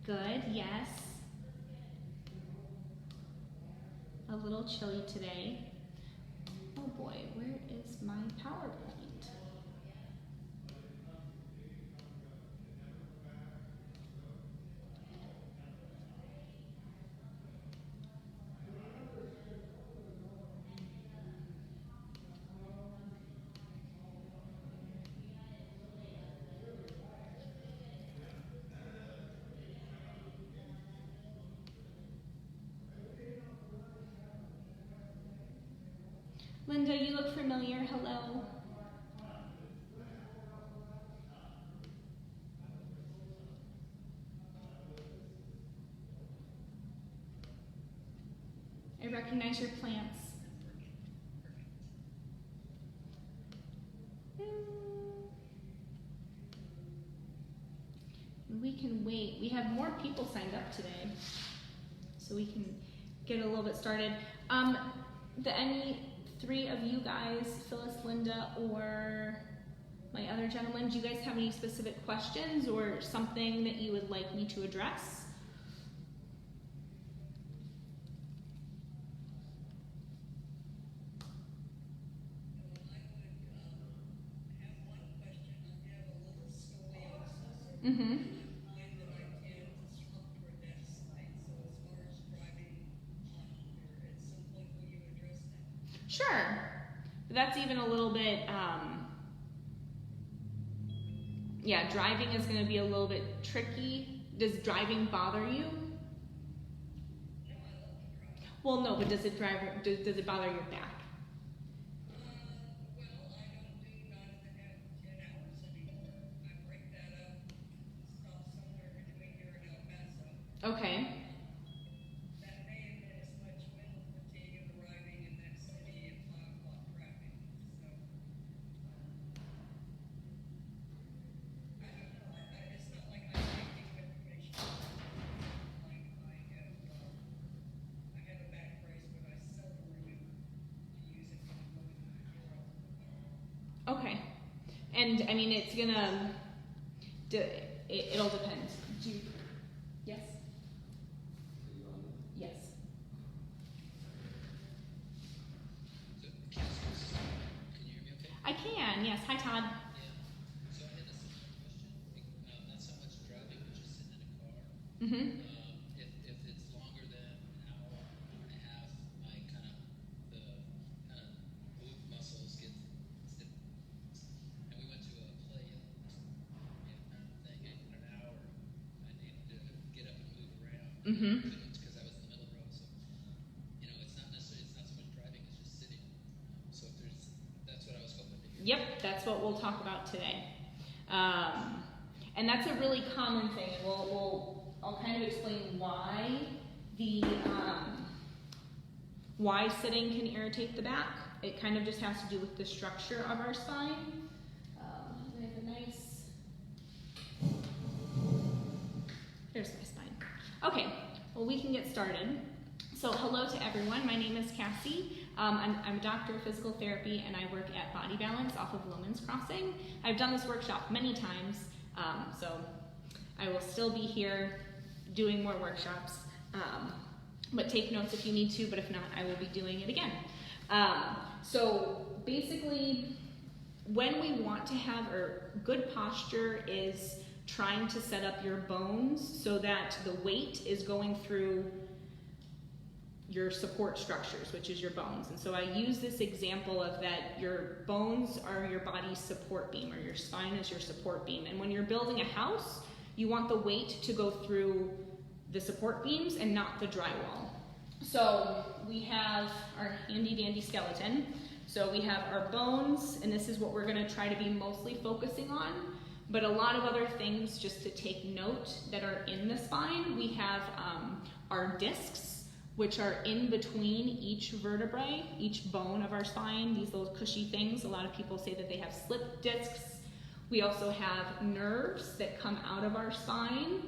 Good, yes. A little chilly today. Oh boy, where is my PowerPoint? Linda, you look familiar. Hello. I recognize your plants. We can wait. We have more people signed up today, so we can get a little bit started. Any three of you guys, Phyllis, Linda, or my other gentleman, do you guys have any specific questions or something that you would like me to address? Mm-hmm. Sure. That's even a little bit, yeah, driving is going to be a little bit tricky. Does driving bother you? Well, no, but does it bother your back? Okay. That may have been as much wind fatigue of arriving in that city at 5 o'clock traffic. So, I don't know. It's not like I'm taking information. I have a back brace, but I seldom remember to use it when I'm moving my girl. Okay. And I mean, it's gonna, it'll depend. Yes? Yes. Can you hear me okay? I can, yes. Hi, Todd. Yeah. So I had a similar question. Not so much driving, but just sitting in a car. Mm-hmm. If it's longer than an hour, hour and a half, my kind of glute muscles get stiff. And we went to a play thing. In an hour, I needed to get up and move around. Mm-hmm. Because I was in the middle row, so it's not so much driving, it's just sitting. So that's what I was hoping to hear. Yep, that's what we'll talk about today. And that's a really common thing, and I'll kind of explain why why sitting can irritate the back. It kind of just has to do with the structure of our spine. I have a nice, here's my spine. Okay, well, we can get started. So hello to everyone. My name is Cassie. I'm a doctor of physical therapy, and I work at Body Balance off of Loman's Crossing. I've done this workshop many times, so I will still be here doing more workshops. But take notes if you need to, but if not, I will be doing it again. So basically, when we want to have good posture is trying to set up your bones so that the weight is going through your support structures, which is your bones. And so I use this example of that your bones are your body's support beam, or your spine is your support beam. And when you're building a house, you want the weight to go through the support beams and not the drywall. So we have our handy dandy skeleton. So we have our bones, and this is what we're gonna try to be mostly focusing on, but a lot of other things just to take note that are in the spine. We have our discs, which are in between each vertebrae, each bone of our spine, these little cushy things. A lot of people say that they have slip discs. We also have nerves that come out of our spine.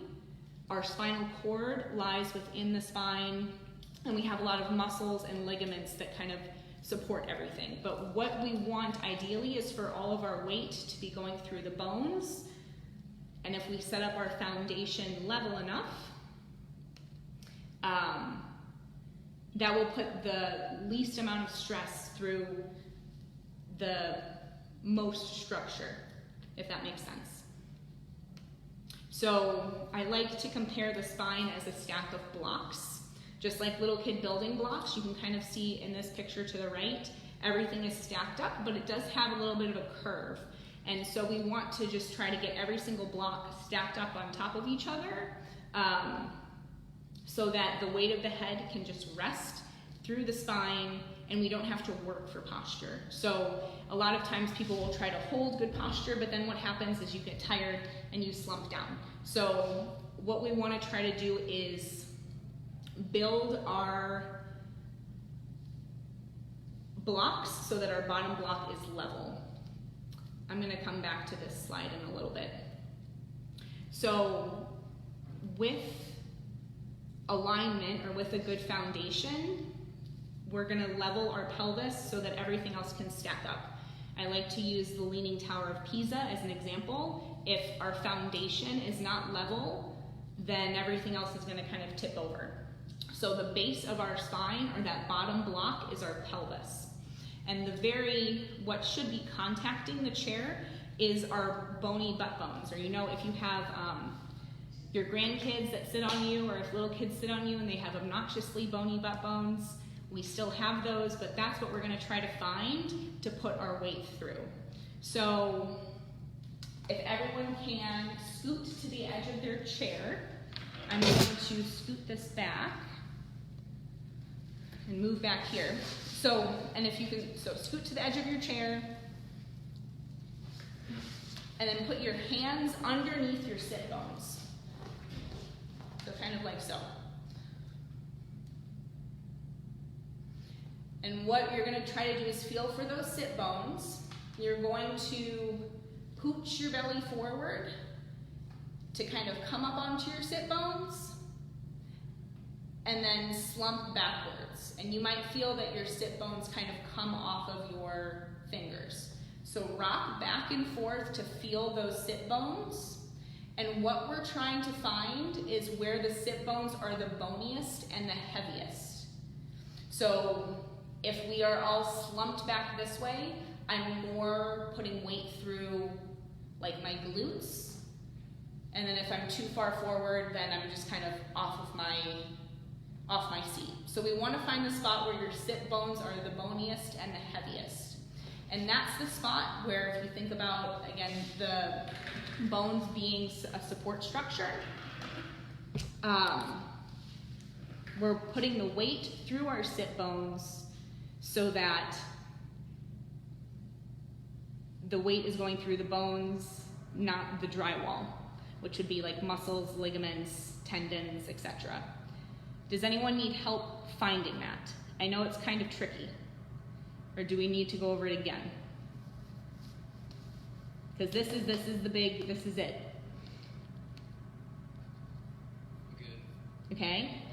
Our spinal cord lies within the spine, and we have a lot of muscles and ligaments that kind of support everything. But what we want ideally is for all of our weight to be going through the bones And if we set up our foundation level enough, that will put the least amount of stress through the most structure, if that makes sense. So I like to compare the spine as a stack of blocks. Just like little kid building blocks, you can kind of see in this picture to the right, everything is stacked up, but it does have a little bit of a curve. And so we want to just try to get every single block stacked up on top of each other, so that the weight of the head can just rest through the spine and we don't have to work for posture. So a lot of times people will try to hold good posture, but then what happens is you get tired and you slump down. So what we want to try to do is build our blocks so that our bottom block is level. I'm going to come back to this slide in a little bit. So with alignment, or with a good foundation, we're going to level our pelvis so that everything else can stack up. I like to use the Leaning Tower of Pisa as an example. If our foundation is not level, then everything else is going to kind of tip over. So the base of our spine, or that bottom block, is our pelvis. And what should be contacting the chair is our bony butt bones. Or, you know, if you have your grandkids that sit on you, or if little kids sit on you and they have obnoxiously bony butt bones, we still have those, but that's what we're going to try to find to put our weight through. So if everyone can scoot to the edge of their chair, I'm going to scoot this back and move back here. So, and if you can, so scoot to the edge of your chair, and then put your hands underneath your sit bones. So kind of like so. And what you're going to try to do is feel for those sit bones. You're going to pooch your belly forward to kind of come up onto your sit bones, and then slump backwards. And you might feel that your sit bones kind of come off of your fingers. So rock back and forth to feel those sit bones. And what we're trying to find is where the sit bones are the boniest and the heaviest. So if we are all slumped back this way, I'm more putting weight through like my glutes. And then if I'm too far forward, then I'm just kind of off my seat. So we want to find the spot where your sit bones are the boniest and the heaviest. And that's the spot where, if you think about, again, the bones being a support structure, we're putting the weight through our sit bones so that the weight is going through the bones, not the drywall, which would be like muscles, ligaments, tendons, etc. Does anyone need help finding that? I know it's kind of tricky. Or do we need to go over it again? Because this is it. Good. Okay?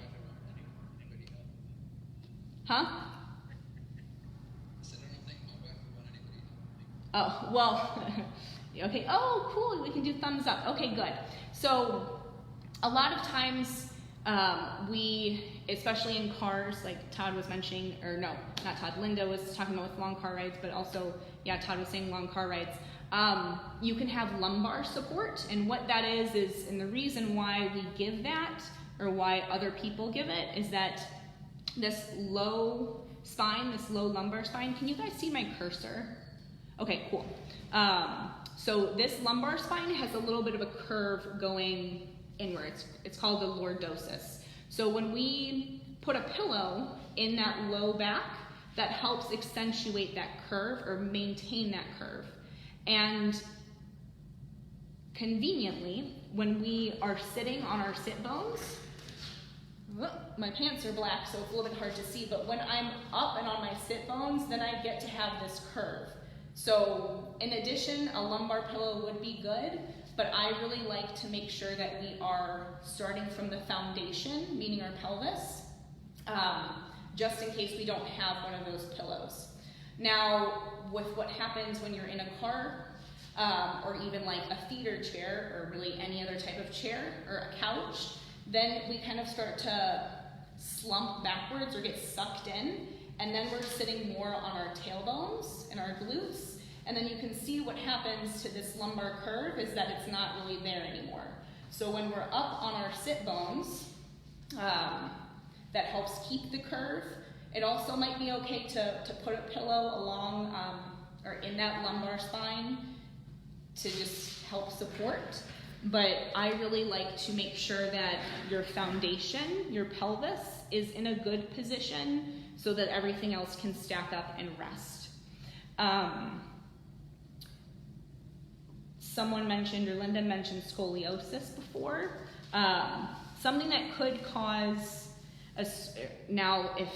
Anybody help? Huh? I said I don't think my wife would want anybody to help me. Oh, well, okay. Oh, cool, we can do thumbs up. Okay, good. So a lot of times we, especially in cars, like Todd was mentioning, or no, not Todd, Linda was talking about with long car rides, but also, yeah, Todd was saying long car rides. You can have lumbar support, and what that is, and the reason why we give that, or why other people give it, is that this low spine, this low lumbar spine, can you guys see my cursor? Okay, cool. So this lumbar spine has a little bit of a curve going inwards. It's called the lordosis. So when we put a pillow in that low back, that helps accentuate that curve or maintain that curve. And conveniently, when we are sitting on our sit bones, my pants are black, so it's a little bit hard to see, but when I'm up and on my sit bones, then I get to have this curve. So in addition, a lumbar pillow would be good, but I really like to make sure that we are starting from the foundation, meaning our pelvis, just in case we don't have one of those pillows. Now, with what happens when you're in a car, or even like a theater chair, or really any other type of chair or a couch, then we kind of start to slump backwards or get sucked in, and then we're sitting more on our tailbones and our glutes, and then you can see what happens to this lumbar curve is that it's not really there anymore. So when we're up on our sit bones, that helps keep the curve. It also might be okay to put a pillow along or in that lumbar spine to just help support. But I really like to make sure that your foundation, your pelvis, is in a good position so that everything else can stack up and rest. Someone mentioned, or Linda mentioned, scoliosis before. Something that could cause, now if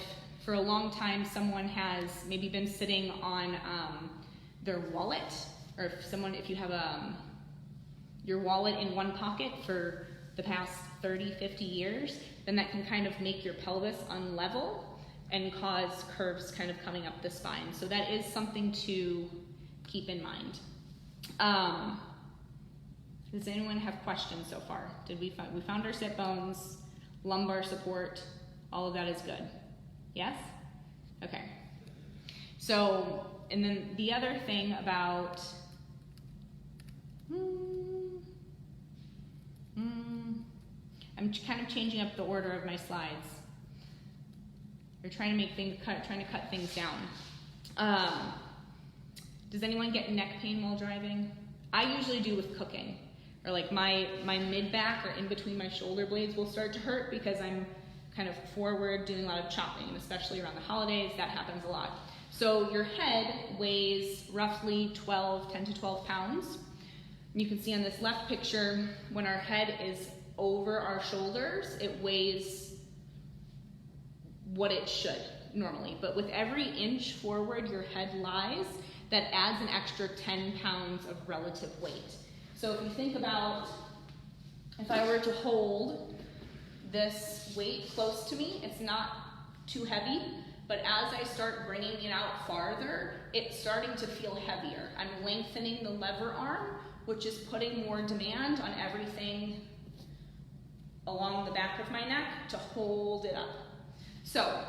for a long time someone has maybe been sitting on their wallet, or if you have your wallet in one pocket for the past 30, 50 years, then that can kind of make your pelvis unlevel and cause curves kind of coming up the spine. So that is something to keep in mind. Does anyone have questions so far? We found our sit bones, lumbar support, all of that is good. Yes? Okay. So, and then the other thing about, I'm kind of changing up the order of my slides. We're trying to make things trying to cut things down. Does anyone get neck pain while driving? I usually do with cooking. Or like my mid-back or in between my shoulder blades will start to hurt because I'm kind of forward doing a lot of chopping, and especially around the holidays, that happens a lot. So your head weighs roughly 10 to 12 pounds. You can see on this left picture, when our head is over our shoulders, it weighs what it should normally. But with every inch forward your head lies, that adds an extra 10 pounds of relative weight. So if you think about, if I were to hold this weight close to me, it's not too heavy, but as I start bringing it out farther, it's starting to feel heavier. I'm lengthening the lever arm, which is putting more demand on everything along the back of my neck to hold it up. So,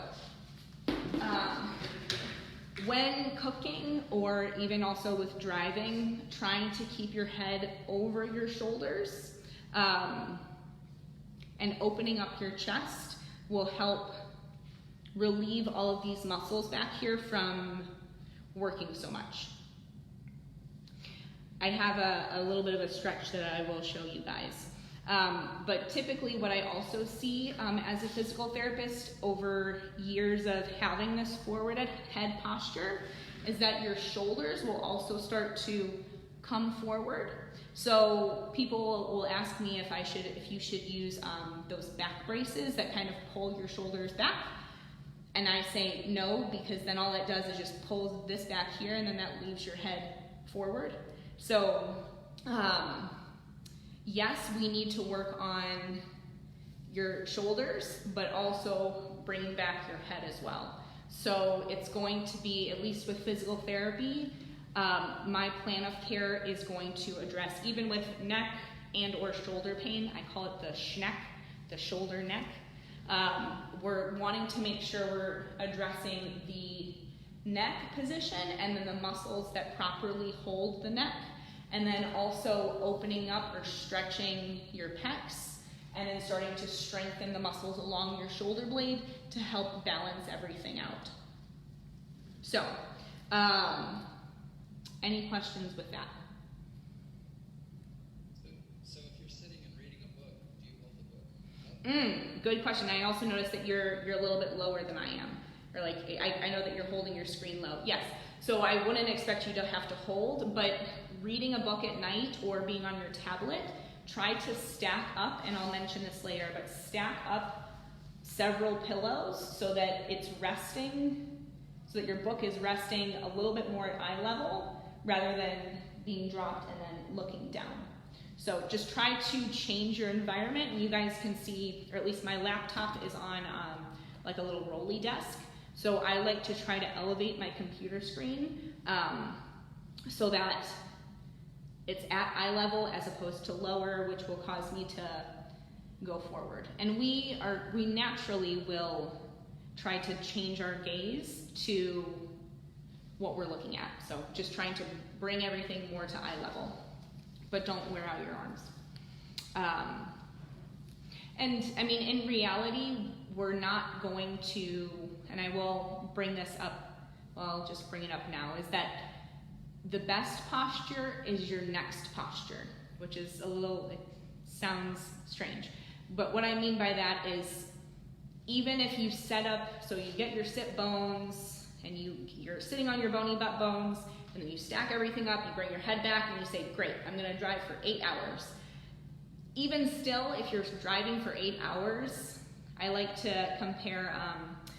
when cooking, or even also with driving, trying to keep your head over your shoulders and opening up your chest will help relieve all of these muscles back here from working so much. I have a little bit of a stretch that I will show you guys. But typically what I also see as a physical therapist over years of having this forward head posture is that your shoulders will also start to come forward. So people will ask me if you should use those back braces that kind of pull your shoulders back. And I say no, because then all that does is just pull this back here, and then that leaves your head forward. So, yes, we need to work on your shoulders, but also bringing back your head as well. So it's going to be, at least with physical therapy, my plan of care is going to address, even with neck and or shoulder pain, I call it the schneck, the shoulder neck. We're wanting to make sure we're addressing the neck position and then the muscles that properly hold the neck, and then also opening up or stretching your pecs, and then starting to strengthen the muscles along your shoulder blade to help balance everything out. So, any questions with that? So if you're sitting and reading a book, do you hold the book? Good question. I also noticed that you're a little bit lower than I am. Or like, I know that you're holding your screen low. Yes, so I wouldn't expect you to have to hold, but reading a book at night or being on your tablet, try to stack up, and I'll mention this later, but stack up several pillows so that it's resting, so that your book is resting a little bit more at eye level rather than being dropped and then looking down. So just try to change your environment, and you guys can see, or at least my laptop is on like a little rolly desk. So I like to try to elevate my computer screen so that it's at eye level as opposed to lower, which will cause me to go forward. And we naturally will try to change our gaze to what we're looking at. So just trying to bring everything more to eye level, but don't wear out your arms. And I mean, in reality, we're not going to, and I will bring this up, well, I'll just bring it up now, is that the best posture is your next posture, which is it sounds strange. But what I mean by that is, even if you set up, so you get your sit bones, and you're sitting on your bony butt bones, and then you stack everything up, you bring your head back, and you say, great, I'm gonna drive for 8 hours. Even still, if you're driving for 8 hours, I like to compare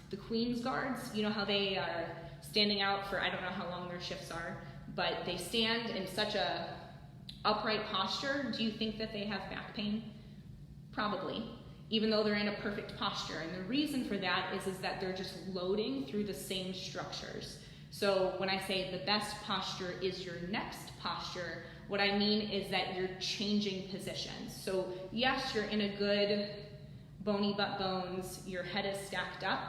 the Queen's Guards. You know how they are standing out for, I don't know how long their shifts are, but they stand in such a upright posture. Do you think that they have back pain? Probably, even though they're in a perfect posture. And the reason for that is that they're just loading through the same structures. So when I say the best posture is your next posture, what I mean is that you're changing positions. So yes, you're in a good bony butt bones, your head is stacked up,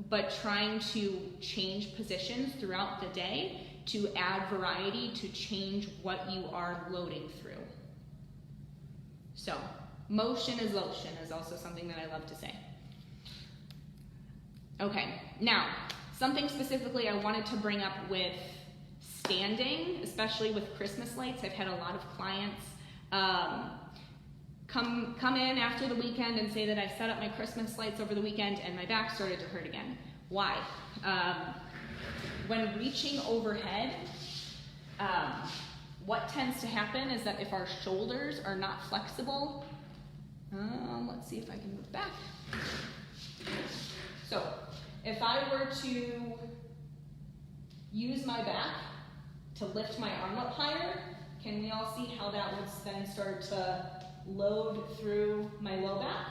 but trying to change positions throughout the day to add variety, to change what you are loading through. So, motion is lotion is also something that I love to say. Okay, now, something specifically I wanted to bring up with standing, especially with Christmas lights. I've had a lot of clients come in after the weekend and say that I set up my Christmas lights over the weekend and my back started to hurt again. Why? When reaching overhead, what tends to happen is that if our shoulders are not flexible, let's see if I can move back. So, if I were to use my back to lift my arm up higher, can we all see how that would then start to load through my low back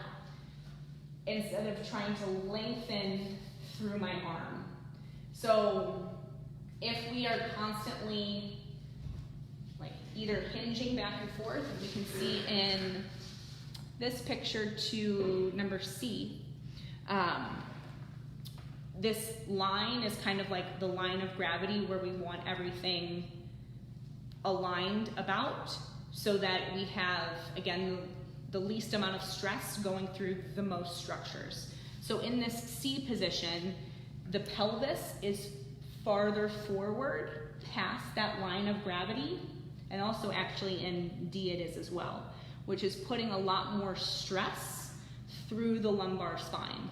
instead of trying to lengthen through my arm? So if we are constantly like either hinging back and forth, and we can see in this picture to number C, this line is kind of like the line of gravity where we want everything aligned about, so that we have, again, the least amount of stress going through the most structures. So in this C position, the pelvis is farther forward past that line of gravity, and also actually in D it is as well, which is putting a lot more stress through the lumbar spine.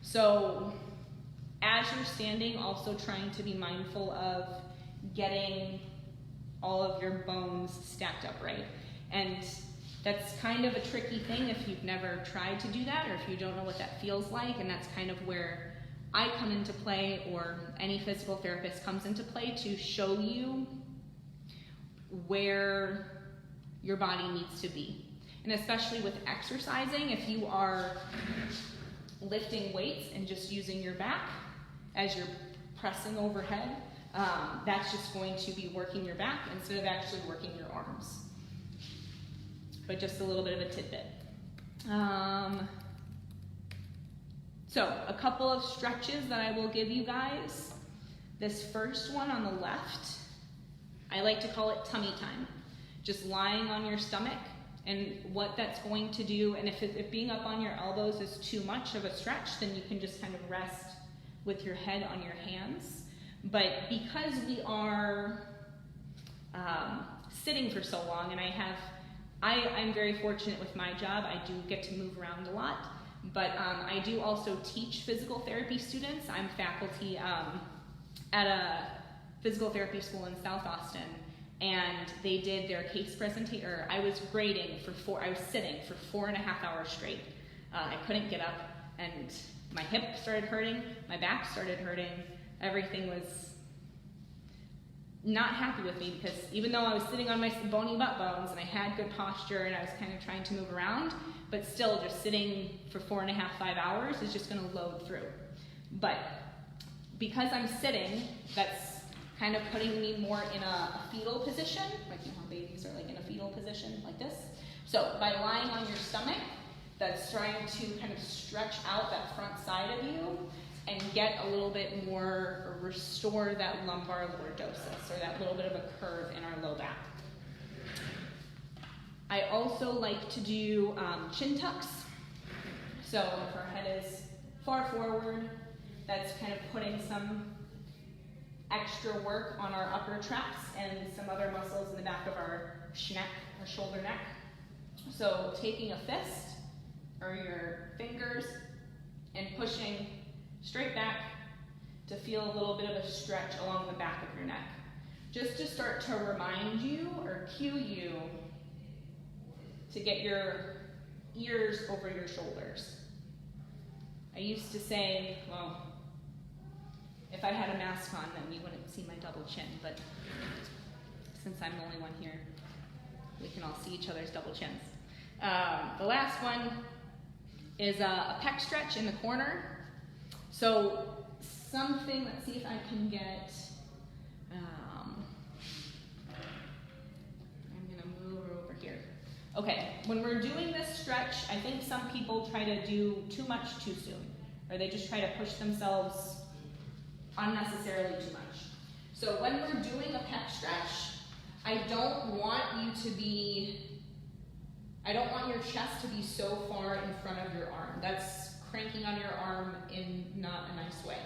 So as you're standing, also trying to be mindful of getting all of your bones stacked up right. And that's kind of a tricky thing if you've never tried to do that, or if you don't know what that feels like, and that's kind of where I come into play, or any physical therapist comes into play, to show you where your body needs to be. And especially with exercising, if you are lifting weights and just using your back as you're pressing overhead, that's just going to be working your back instead of actually working your arms. But just a little bit of a tidbit. So a couple of stretches that I will give you guys. This first one on the left, I like to call it tummy time. Just lying on your stomach, and what that's going to do, and if being up on your elbows is too much of a stretch, then you can just kind of rest with your head on your hands. But because we are sitting for so long, and I'm very fortunate with my job, I do get to move around a lot, but I do also teach physical therapy students. I'm faculty at a physical therapy school in South Austin, and they did their case presentation, or I was grading I was sitting for 4.5 hours straight. I couldn't get up, and my hip started hurting, my back started hurting, everything was not happy with me, because even though I was sitting on my bony butt bones and I had good posture and I was kind of trying to move around, but still just sitting for 4.5, 5 hours is just gonna load through. But because I'm sitting, that's kind of putting me more in a fetal position, like you know how babies are like in a fetal position like this. So by lying on your stomach, that's trying to kind of stretch out that front side of you and get a little bit more, or restore that lumbar lordosis, or that little bit of a curve in our low back. I also like to do chin tucks. So if our head is far forward, that's kind of putting some extra work on our upper traps and some other muscles in the back of our neck, our shoulder neck. So taking a fist or your fingers and pushing straight back to feel a little bit of a stretch along the back of your neck. Just to start to remind you or cue you to get your ears over your shoulders. I used to say, well, if I had a mask on, then you wouldn't see my double chin, but since I'm the only one here, we can all see each other's double chins. The last one is a pec stretch in the corner. So something, let's see if I can get, I'm gonna move over here. Okay, when we're doing this stretch, I think some people try to do too much too soon, or they just try to push themselves unnecessarily too much. So when we're doing a pec stretch, I don't want your chest to be so far in front of your arm. That's cranking on your arm in not a nice way.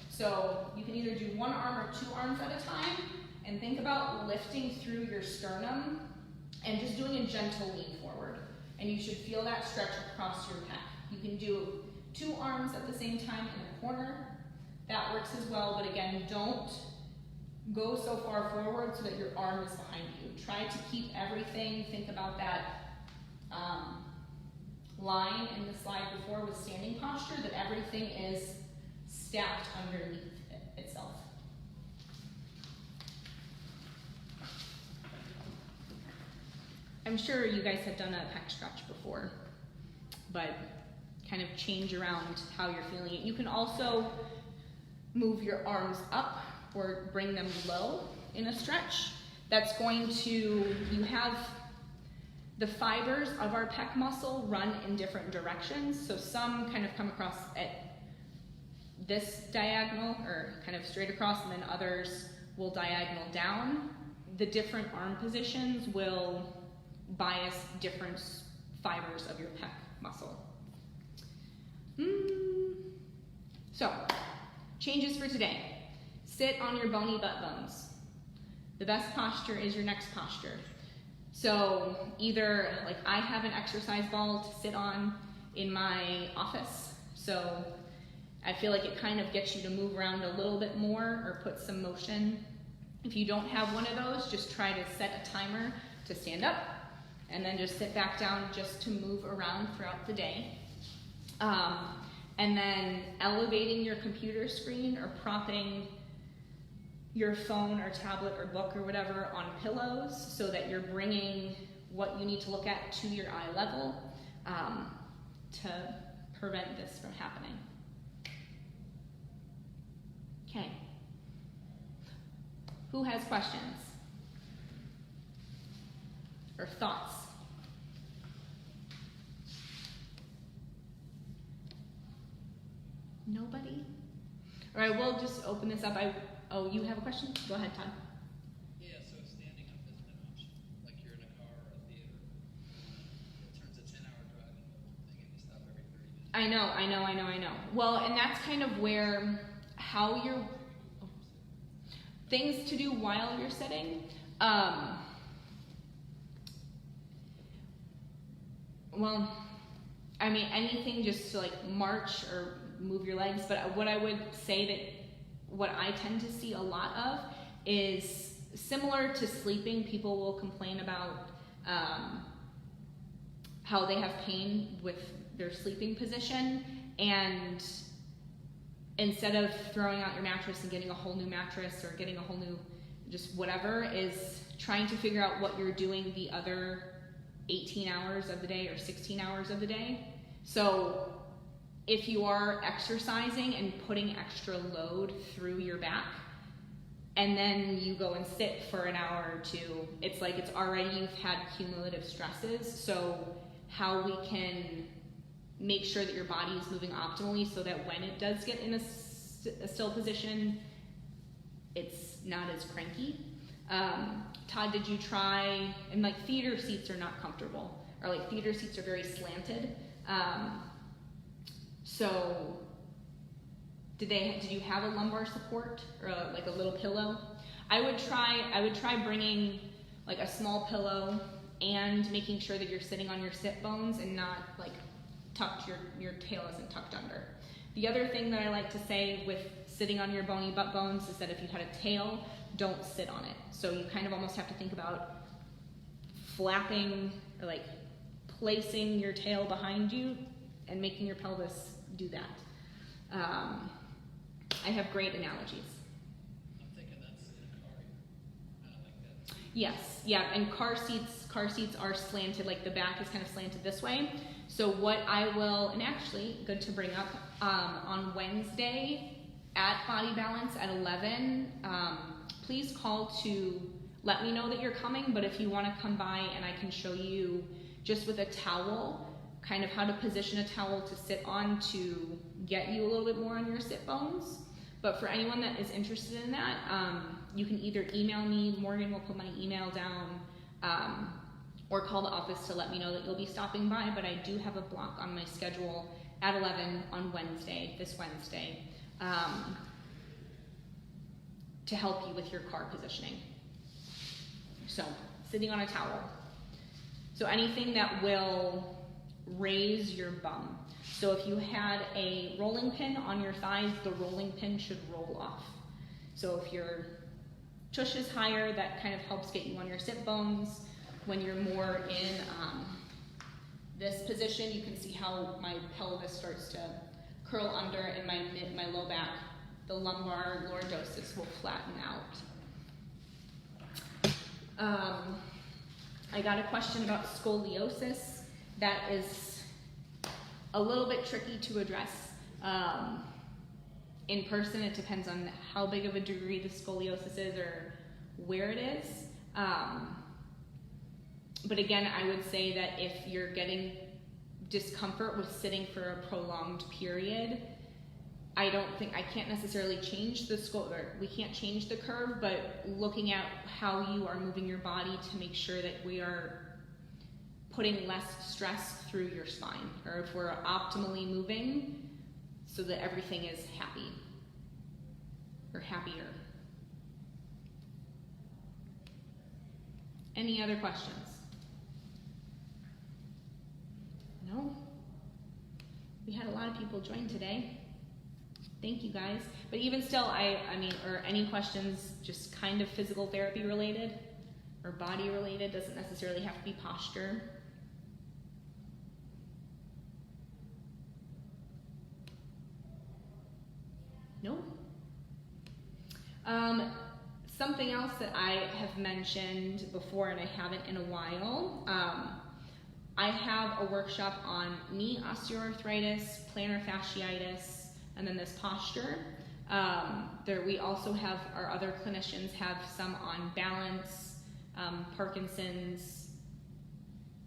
So you can either do one arm or two arms at a time, and think about lifting through your sternum and just doing a gentle lean forward. And you should feel that stretch across your pec. You can do two arms at the same time in a corner. That works as well, but again, don't go so far forward so that your arm is behind you. Try to keep everything, think about that line in the slide before with standing posture, that everything is stacked underneath itself. I'm sure you guys have done a pec stretch before, but kind of change around how you're feeling it. You can also move your arms up or bring them low in a stretch. That's going to, you have the fibers of our pec muscle run in different directions. So some kind of come across at this diagonal or kind of straight across, and then others will diagonal down. The different arm positions will bias different fibers of your pec muscle. So, changes for today. Sit on your bony butt bones. The best posture is your next posture. So either, like I have an exercise ball to sit on in my office, so I feel like it kind of gets you to move around a little bit more or put some motion. If you don't have one of those, just try to set a timer to stand up and then just sit back down just to move around throughout the day. And then elevating your computer screen or propping your phone or tablet or book or whatever on pillows so that you're bringing what you need to look at to your eye level to prevent this from happening. Okay. Who has questions or thoughts? Nobody? All right, we'll just open this up. Oh, you have a question? Go ahead, Todd. Yeah, so if standing up isn't an option, like you're in a car or a theater, it turns a 10-hour drive into one thing and you stop every 30 minutes. I know. Well, and that's kind of where how you're things to do while you're sitting. Well, I mean, anything just to like march or move your legs, but what I would say that what I tend to see a lot of is similar to sleeping. People will complain about how they have pain with their sleeping position, and instead of throwing out your mattress and getting a whole new mattress or getting a whole new just whatever, is trying to figure out what you're doing the other 18 hours of the day or 16 hours of the day. So if you are exercising and putting extra load through your back and then you go and sit for an hour or two, it's like it's already, you've had cumulative stresses. So how we can make sure that your body is moving optimally so that when it does get in a still position, it's not as cranky. Todd, did you try, and like theater seats are not comfortable, or like theater seats are very slanted. So did you have a lumbar support or like a little pillow? I would try bringing like a small pillow and making sure that you're sitting on your sit bones and not like tucked, your tail isn't tucked under. The other thing that I like to say with sitting on your bony butt bones is that if you had a tail, don't sit on it. So you kind of almost have to think about flapping or like placing your tail behind you and making your pelvis do that. I have great analogies. I'm thinking that's in a car. I don't like that. Yes, yeah, and car seats are slanted, like the back is kind of slanted this way. So what I will, and actually, good to bring up, on Wednesday at Body Balance at 11, please call to let me know that you're coming, but if you want to come by and I can show you just with a towel, kind of how to position a towel to sit on to get you a little bit more on your sit bones. But for anyone that is interested in that, you can either email me, Morgan will put my email down, or call the office to let me know that you'll be stopping by, but I do have a block on my schedule at 11 on Wednesday, this Wednesday, to help you with your car positioning. So, sitting on a towel. So anything that will raise your bum. So if you had a rolling pin on your thighs, the rolling pin should roll off. So if your tush is higher, that kind of helps get you on your sit bones. When you're more in this position, you can see how my pelvis starts to curl under and my low back, the lumbar lordosis will flatten out. I got a question about scoliosis. That is a little bit tricky to address. In person, it depends on how big of a degree the scoliosis is or where it is. But again, I would say that if you're getting discomfort with sitting for a prolonged period, I can't necessarily change we can't change the curve, but looking at how you are moving your body to make sure that we are putting less stress through your spine, or if we're optimally moving so that everything is happy or happier. Any other questions? No? We had a lot of people join today. Thank you guys. But even still, or any questions just kind of physical therapy related or body related, doesn't necessarily have to be posture. No? Something else that I have mentioned before and I haven't in a while, I have a workshop on knee osteoarthritis, plantar fasciitis, and then this posture. We also have, our other clinicians have some on balance, Parkinson's,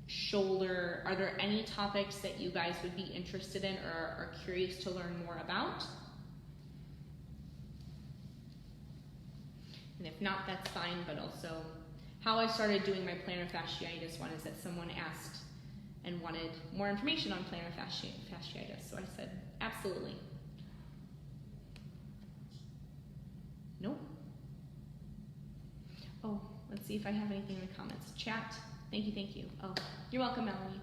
shoulder. Are there any topics that you guys would be interested in or are curious to learn more about? And if not, that's fine, but also how I started doing my plantar fasciitis one is that someone asked and wanted more information on plantar fasciitis, so I said, absolutely. Nope. Oh, let's see if I have anything in the comments. Chat, thank you. Oh, you're welcome, Melanie.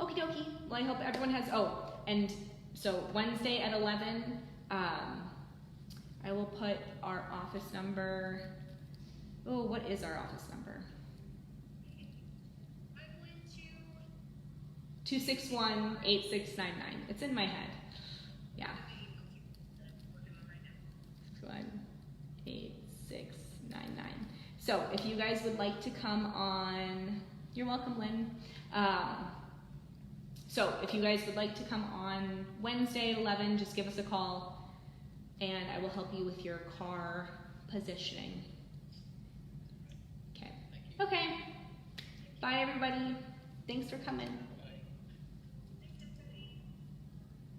Okie dokie, well I hope everyone has, and so Wednesday at 11, I will put our office number. Oh, what is our office number? 261-8699. It's in my head. Yeah. 8699. So if you guys would like to come on, you're welcome, Lynn. So if you guys would like to come on Wednesday at 11, just give us a call and I will help you with your car positioning. Okay. Thank you. Okay. Bye, everybody. Thanks for coming.